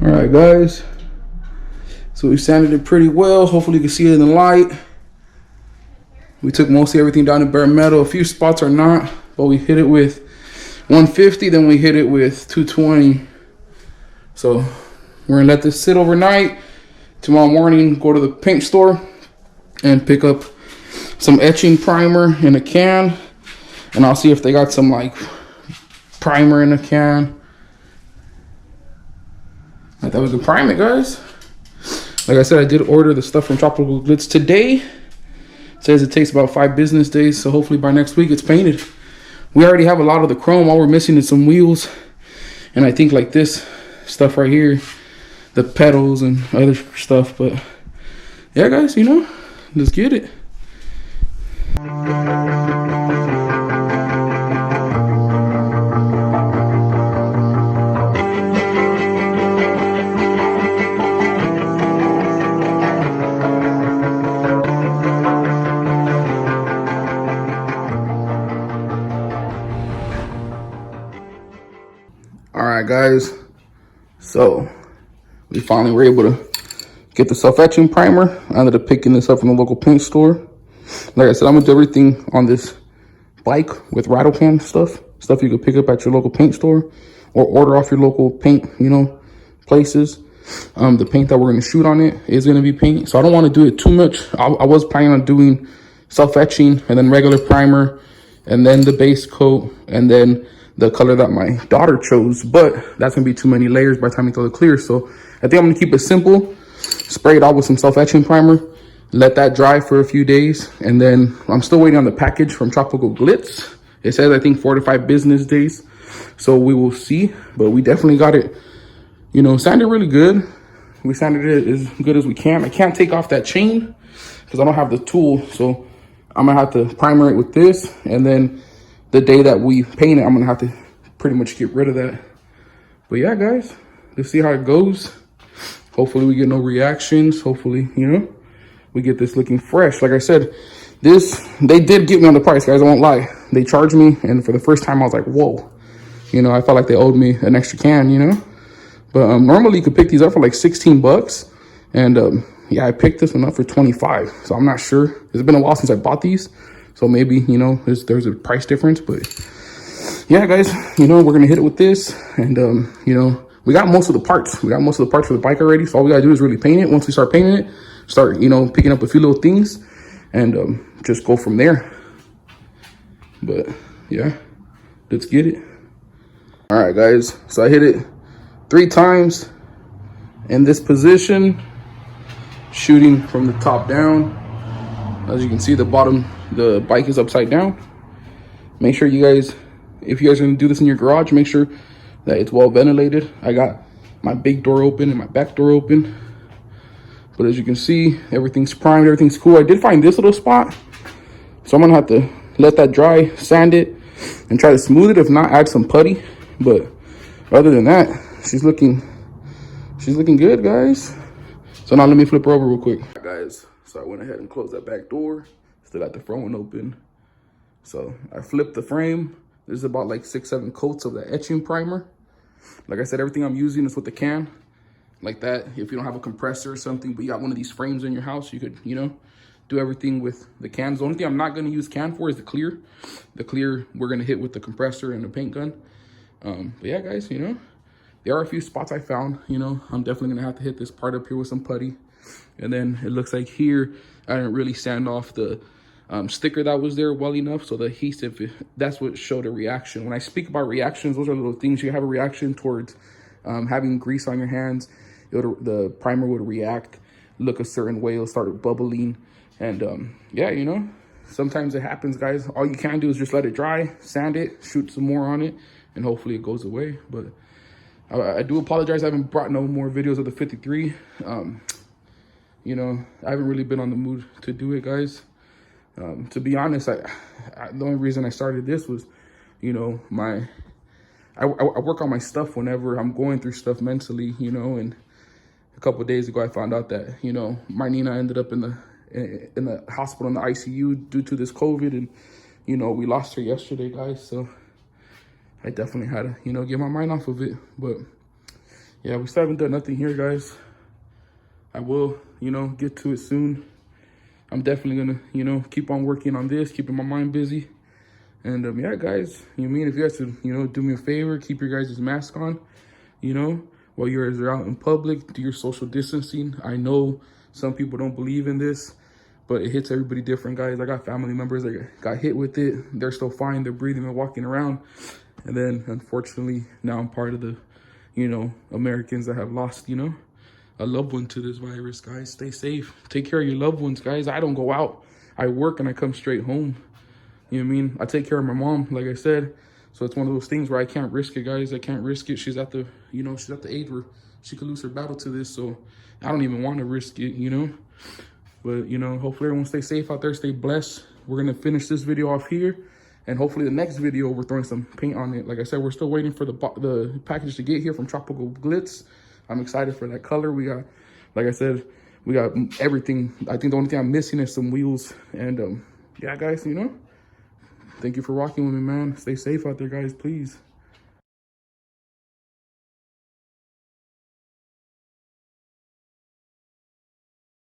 All right, guys. So we sanded it pretty well. Hopefully you can see it in the light. We took mostly everything down to bare metal. A few spots are not, but we hit it with 150, then we hit it with 220. So we're gonna let this sit overnight. Tomorrow morning, go to the paint store and pick up some etching primer in a can. And I'll see if they got some like primer in a can. I thought we could prime it, guys. Like I said, I did order the stuff from Tropical Glitz today. It says it takes about 5 business days, so hopefully by next week it's painted. We already have a lot of the chrome. All we're missing is some wheels. And I think like this stuff right here, the pedals and other stuff. But yeah, guys, you know, let's get it. All right, guys, so we finally were able to get the self-etching primer. I ended up picking this up from the local paint store. Like I said, I'm gonna do everything on this bike with rattle can stuff you could pick up at your local paint store or order off your local paint, you know, places. The paint that we're gonna shoot on it is gonna be paint, so I don't want to do it too much. I was planning on doing self-etching and then regular primer and then the base coat and then the color that my daughter chose, but that's gonna be too many layers by the time you throw the clear. So I think I'm gonna keep it simple, spray it out with some self-etching primer, let that dry for a few days, and then I'm still waiting on the package from Tropical Glitz. It says I think 4 to 5 business days, so we will see. But we definitely got it, you know, sanded really good. We sanded it as good as we can. I can't take off that chain because I don't have the tool, so I'm gonna have to primer it with this, and then the day that we paint it, I'm gonna have to pretty much get rid of that. But yeah, guys, let's see how it goes. Hopefully we get no reactions. Hopefully, you know, we get this looking fresh. Like I said, they did get me on the price, guys, I won't lie. They charged me, and for the first time I was like, whoa. You know, I felt like they owed me an extra can, you know? But normally you could pick these up for like 16 bucks. And yeah, I picked this one up for 25. So I'm not sure. It's been a while since I bought these. So maybe, you know, there's a price difference. But yeah, guys, you know, we're gonna hit it with this. And you know, we got most of the parts. We got most of the parts for the bike already. So all we gotta do is really paint it. Once we start painting it, start, you know, picking up a few little things and just go from there. But yeah, let's get it. All right, guys, so I hit it 3 times in this position, shooting from the top down. As you can see, the bike is upside down. Make sure you guys, if you guys are gonna do this in your garage, make sure that it's well ventilated. I got my big door open and my back door open. But as you can see, everything's primed, everything's cool. I did find this little spot, so I'm gonna have to let that dry, sand it, and try to smooth it. If not, add some putty. But other than that, she's looking good, guys. So now let me flip her over real quick. Guys, so I went ahead and closed that back door. Still got the front one open. So I flipped the frame. There's about like 6-7 coats of the etching primer. Like I said, everything I'm using is with the can. Like that, if you don't have a compressor or something, but you got one of these frames in your house, you could, you know, do everything with the cans. The only thing I'm not gonna use can for is the clear. The clear we're gonna hit with the compressor and the paint gun. But yeah, guys, you know, there are a few spots I found, you know. I'm definitely gonna have to hit this part up here with some putty. And then it looks like here, I didn't really sand off the sticker that was there well enough. So the adhesive, that's what showed a reaction. When I speak about reactions, those are little things. You have a reaction towards having grease on your hands. The primer would react, look a certain way, it'll start bubbling. And yeah, you know, sometimes it happens, guys. All you can do is just let it dry, sand it, shoot some more on it, and hopefully it goes away. But I do apologize, I haven't brought no more videos of the 53. You know, I haven't really been on the mood to do it, guys. To be honest, the only reason I started this was, you know, I work on my stuff whenever I'm going through stuff mentally, you know. And a couple of days ago, I found out that, you know, my Nina ended up in the hospital in the ICU due to this COVID, and you know, we lost her yesterday, guys. So I definitely had to, you know, get my mind off of it. But yeah, we still haven't done nothing here, guys. I will, you know, get to it soon. I'm definitely gonna, you know, keep on working on this, keeping my mind busy. And yeah, guys, you know what I mean? If you guys could, you know, do me a favor, keep your guys' mask on, you know, while you're out in public, do your social distancing. I know some people don't believe in this, but it hits everybody different, guys. I got family members that got hit with it. They're still fine. They're breathing and walking around. And then, unfortunately, now I'm part of the, you know, Americans that have lost, you know, a loved one to this virus, guys. Stay safe. Take care of your loved ones, guys. I don't go out. I work and I come straight home. You know what I mean? I take care of my mom, like I said. So it's one of those things where I can't risk it, guys. I can't risk it. She's at the, you know, she's at the age where she could lose her battle to this. So I don't even want to risk it, you know? But, you know, hopefully everyone stay safe out there, stay blessed. We're going to finish this video off here. And hopefully the next video, we're throwing some paint on it. Like I said, we're still waiting for the package to get here from Tropical Glitz. I'm excited for that color. We got, like I said, we got everything. I think the only thing I'm missing is some wheels. And yeah, guys, you know, thank you for rocking with me, man. Stay safe out there, guys, please.